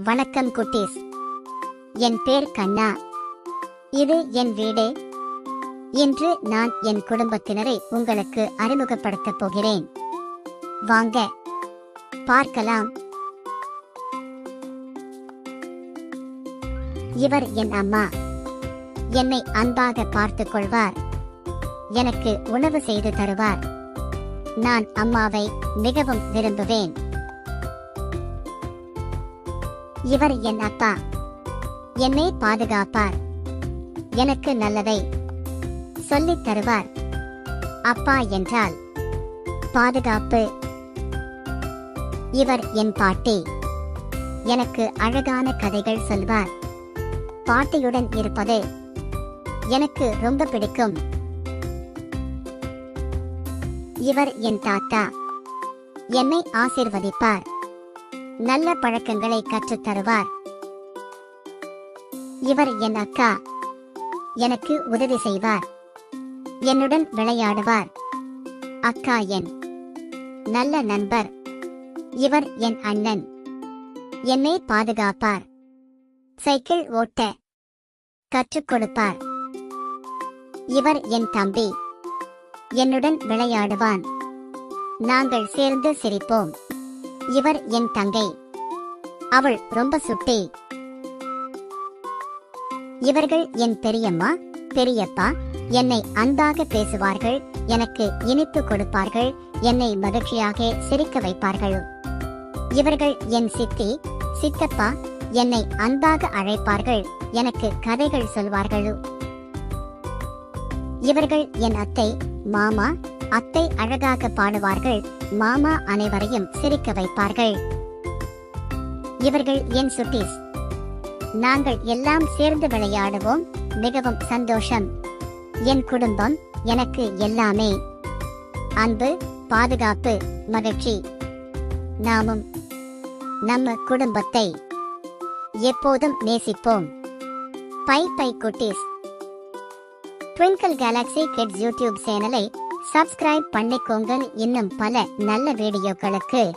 வணக்கம் குட்டீஸ். என் பேர் கண்ணா. இது என் வீடு. இன்று நான் என் குடும்பத்தினரை உங்களுக்கு அறிமுகப்படுத்தப் போகிறேன். வாங்க பார்க்கலாம். இவர் என் அம்மா. என்னை அன்பாக பார்த்துக் கொள்வார். எனக்கு உணவு செய்து தருவார். நான் அம்மாவை மிகவும் விரும்புவேன். இவர் என் அப்பா. என்னை பாதுகாப்பார். எனக்கு நல்லதை சொல்லித் தருவார். அப்பா என்றால் பாதுகாப்பு. இவர் என் பாட்டி. எனக்கு அழகான கதைகள் சொல்வார். பாட்டியுடன் இருப்பது எனக்கு ரொம்ப பிடிக்கும். இவர் என் தாத்தா. என்னை ஆசீர்வதிப்பார். நல்ல பழக்கங்களை கற்றுத் தருவார். இவர் என் அக்கா. எனக்கு உதவி செய்வார். என்னுடன் விளையாடுவார். அக்கா என் நல்ல நண்பர். இவர் என் அண்ணன். என்னை பாதுகாப்பார். சைக்கிள் ஓட்ட கற்றுக் கொடுப்பார். இவர் என் தம்பி. என்னுடன் விளையாடுவான். நாங்கள் சேர்ந்து சிரிப்போம். இவர் என் தங்கை. அவள் ரொம்ப சுட்டி. இவர்கள் என் பெரியம்மா, பெரியப்பா. என்னை அன்பாக பேசுவார்கள். எனக்கு இனிப்பு கொடுப்பார்கள். என்னை மகிழ்ச்சியாக சிரிக்க வைப்பார்கள். இவர்கள் என் சித்தி, சித்தப்பா. என்னை அன்பாக அழைப்பார்கள். எனக்கு கதைகள் சொல்வார்கள். இவர்கள் என் அத்தை, மாமா. அத்தை அழகாக பாடுவார்கள். மாமா அனைவரையும் சிரிக்க வைப்பார்கள். இவர்கள் என் சுட்டீஸ். நாங்கள் எல்லாம் சேர்ந்து விளையாடுவோம். மிகவும் சந்தோஷம். என் குடும்பம் எனக்கு எல்லாமே. அன்பு, பாதுகாப்பு, மகிழ்ச்சி. நாமும் நம்ம குடும்பத்தை எப்போதும் நேசிப்போம். பை பை குட்டீஸ். ட்விங்கிள் கேலக்ஸி கிட்ஸ் யூடியூப் சேனலை சப்ஸ்கிரைப் பண்ணிக்கோங்க. இன்னும் பல நல்ல வீடியோக்களுக்கு